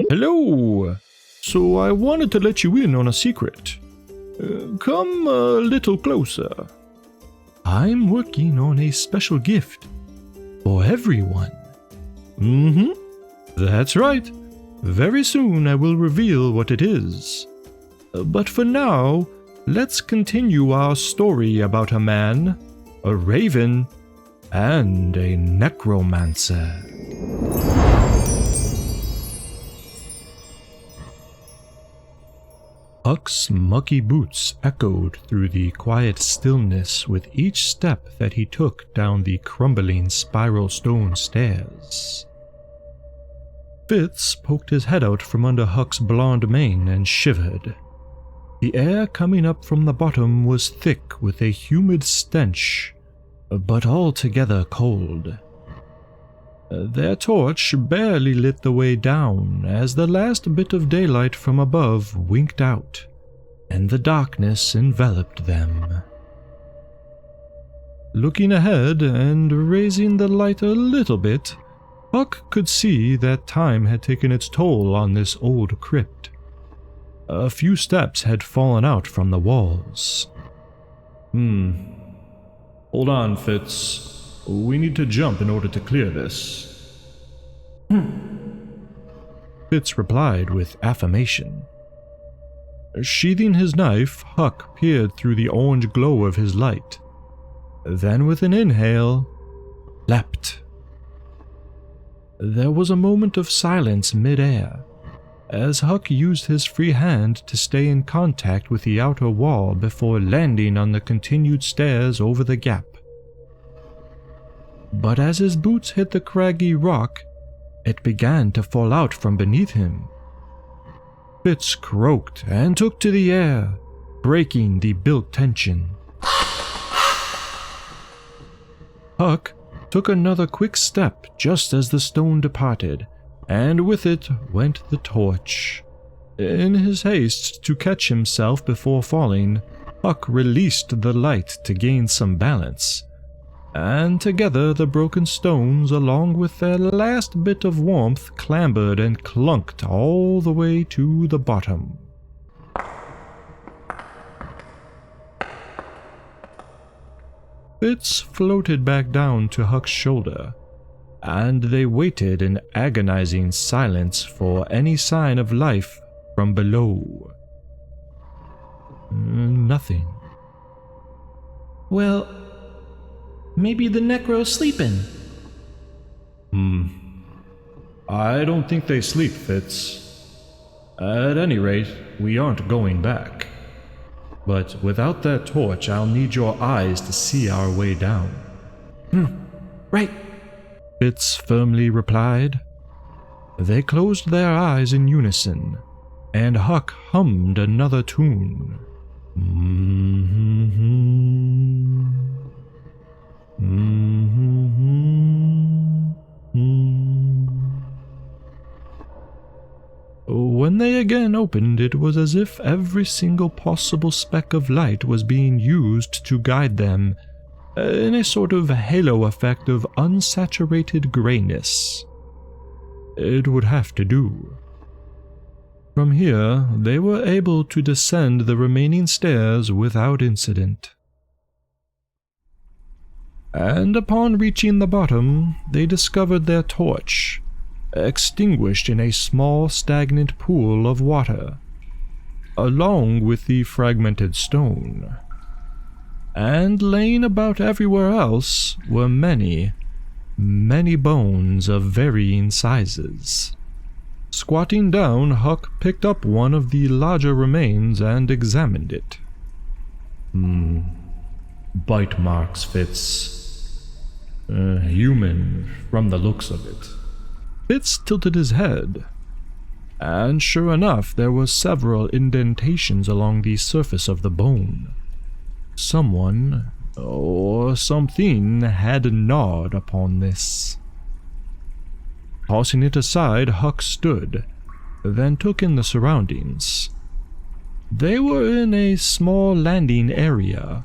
Hello! So I wanted to let you in on a secret. Come a little closer. I'm working on a special gift for everyone. That's right. Very soon I will reveal what it is. But for now, let's continue our story about a man, a raven, and a necromancer. Huck's mucky boots echoed through the quiet stillness with each step that he took down the crumbling spiral stone stairs. Fitz poked his head out from under Huck's blonde mane and shivered. The air coming up from the bottom was thick with a humid stench, but altogether cold. Their torch barely lit the way down as the last bit of daylight from above winked out, and the darkness enveloped them. Looking ahead and raising the light a little bit, Huck could see that time had taken its toll on this old crypt. A few steps had fallen out from the walls. Hold on, Fitz. We need to jump in order to clear this. Fitz replied with affirmation. Sheathing his knife, Huck peered through the orange glow of his light. Then with an inhale, leapt. There was a moment of silence mid-air, as Huck used his free hand to stay in contact with the outer wall before landing on the continued stairs over the gap. But as his boots hit the craggy rock, it began to fall out from beneath him. Fitz croaked and took to the air, breaking the built tension. Huck took another quick step just as the stone departed, and with it went the torch. In his haste to catch himself before falling, Huck released the light to gain some balance, and together the broken stones along with their last bit of warmth clambered and clunked all the way to the bottom. Fitz floated back down to Huck's shoulder, and they waited in agonizing silence for any sign of life from below. Nothing. Well, maybe the necro's sleeping. I don't think they sleep, Fitz. At any rate, we aren't going back. But without that torch, I'll need your eyes to see our way down. Right, Fitz firmly replied. They closed their eyes in unison, and Huck hummed another tune. When they again opened, it was as if every single possible speck of light was being used to guide them, in a sort of halo effect of unsaturated grayness. It would have to do. From here, they were able to descend the remaining stairs without incident. And upon reaching the bottom, they discovered their torch, extinguished in a small stagnant pool of water, along with the fragmented stone. And laying about everywhere else were many, many bones of varying sizes. Squatting down, Huck picked up one of the larger remains and examined it. Bite marks, Fitz. Human, from the looks of it. Fitz tilted his head, and sure enough there were several indentations along the surface of the bone. Someone, or something, had gnawed upon this. Tossing it aside, Huck stood, then took in the surroundings. They were in a small landing area,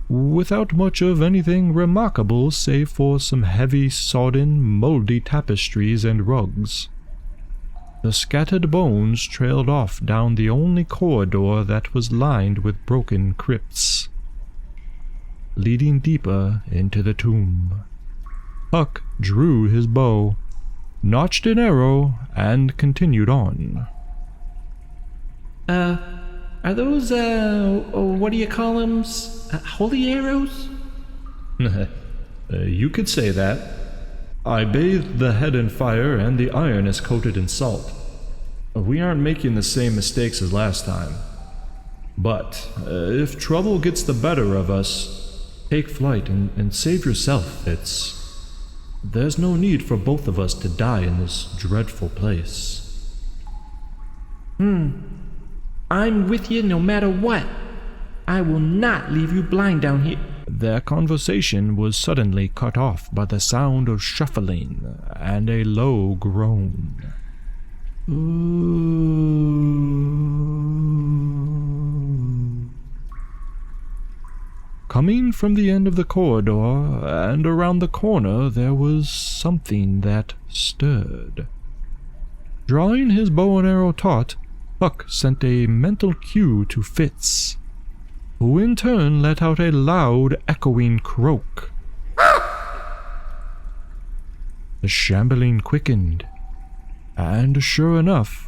without much of anything remarkable save for some heavy, sodden, moldy tapestries and rugs. The scattered bones trailed off down the only corridor that was lined with broken crypts, leading deeper into the tomb. Huck drew his bow, notched an arrow, and continued on. Are those, what do you call them? Holy arrows? You could say that. I bathed the head in fire and the iron is coated in salt. We aren't making the same mistakes as last time. But if trouble gets the better of us, take flight and save yourself, Fitz. There's no need for both of us to die in this dreadful place. I'm with you no matter what. I will not leave you blind down here. Their conversation was suddenly cut off by the sound of shuffling and a low groan. Coming from the end of the corridor and around the corner, there was something that stirred. Drawing his bow and arrow taut, Huck sent a mental cue to Fitz, who in turn let out a loud, echoing croak. The shambling quickened, and sure enough,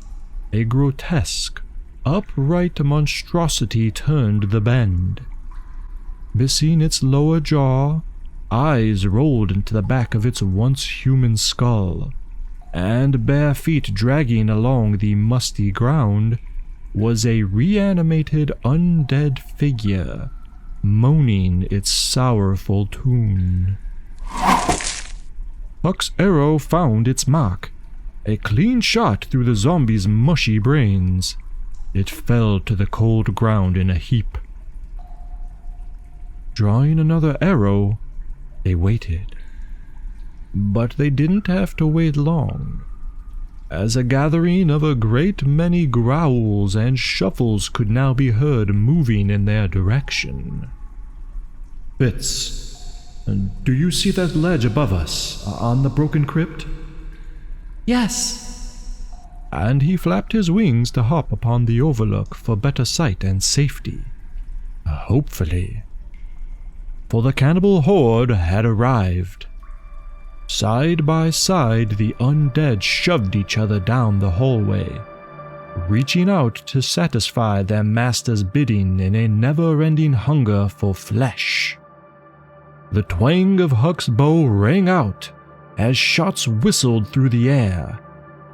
a grotesque, upright monstrosity turned the bend. Missing its lower jaw, eyes rolled into the back of its once human skull, and bare feet dragging along the musty ground was a reanimated undead figure, moaning its sorrowful tune. Huck's arrow found its mark, a clean shot through the zombie's mushy brains. It fell to the cold ground in a heap. Drawing another arrow, they waited. But they didn't have to wait long, as a gathering of a great many growls and shuffles could now be heard moving in their direction. Fitz, do you see that ledge above us, on the broken crypt? Yes. And he flapped his wings to hop upon the overlook for better sight and safety. Hopefully. For the cannibal horde had arrived. Side by side, the undead shoved each other down the hallway, reaching out to satisfy their master's bidding in a never-ending hunger for flesh. The twang of Huck's bow rang out as shots whistled through the air,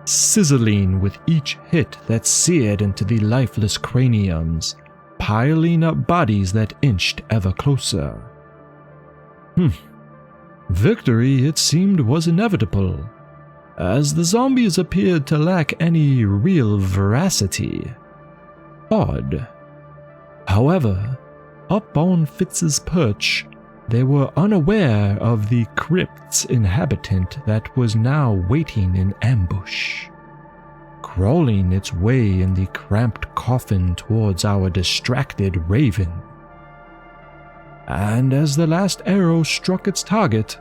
sizzling with each hit that seared into the lifeless craniums, piling up bodies that inched ever closer. Victory, it seemed, was inevitable, as the zombies appeared to lack any real veracity. Odd. However, up on Fitz's perch, they were unaware of the crypt's inhabitant that was now waiting in ambush, crawling its way in the cramped coffin towards our distracted raven. And as the last arrow struck its target,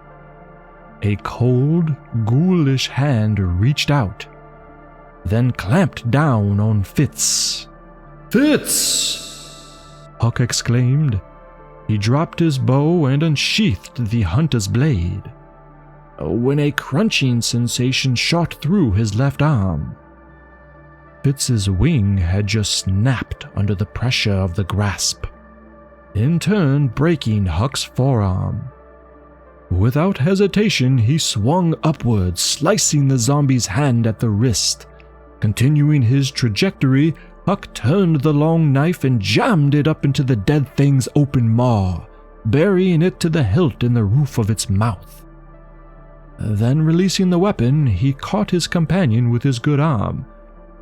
a cold, ghoulish hand reached out, then clamped down on Fitz. "Fitz!" Huck exclaimed. He dropped his bow and unsheathed the hunter's blade, when a crunching sensation shot through his left arm. Fitz's wing had just snapped under the pressure of the grasp, in turn breaking Huck's forearm. Without hesitation, he swung upwards, slicing the zombie's hand at the wrist. Continuing his trajectory, Huck turned the long knife and jammed it up into the dead thing's open maw, burying it to the hilt in the roof of its mouth. Then, releasing the weapon, he caught his companion with his good arm,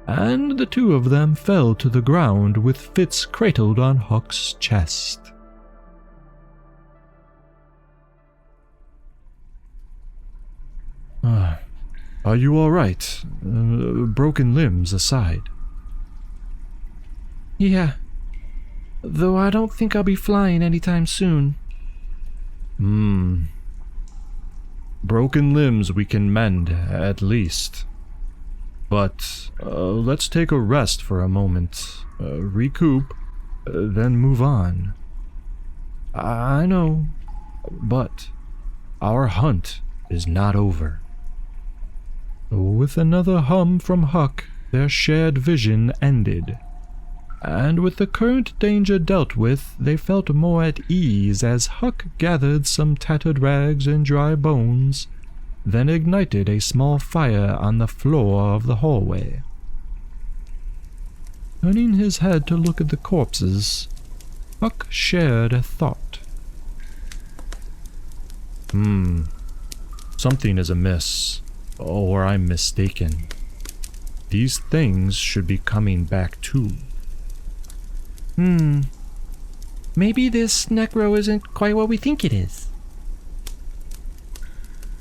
and the two of them fell to the ground with Fitz cradled on Huck's chest. Are you all right? Broken limbs aside. Yeah, though I don't think I'll be flying anytime soon. Broken limbs we can mend, at least. But let's take a rest for a moment, recoup, then move on. I know, but our hunt is not over. With another hum from Huck, their shared vision ended. And with the current danger dealt with, they felt more at ease as Huck gathered some tattered rags and dry bones, then ignited a small fire on the floor of the hallway. Turning his head to look at the corpses, Huck shared a thought. Something is amiss, or I'm mistaken. These things should be coming back too. Maybe this necro isn't quite what we think it is.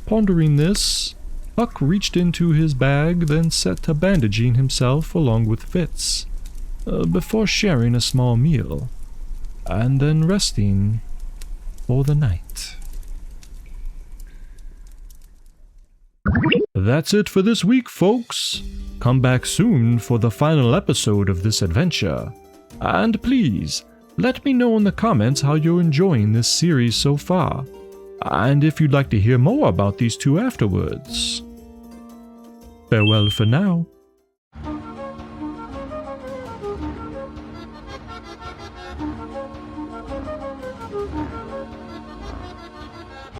Pondering this, Huck reached into his bag, then set to bandaging himself along with Fitz, before sharing a small meal, and then resting for the night. That's it for this week, folks. Come back soon for the final episode of this adventure. And please, let me know in the comments how you're enjoying this series so far, and if you'd like to hear more about these two afterwards. Farewell for now.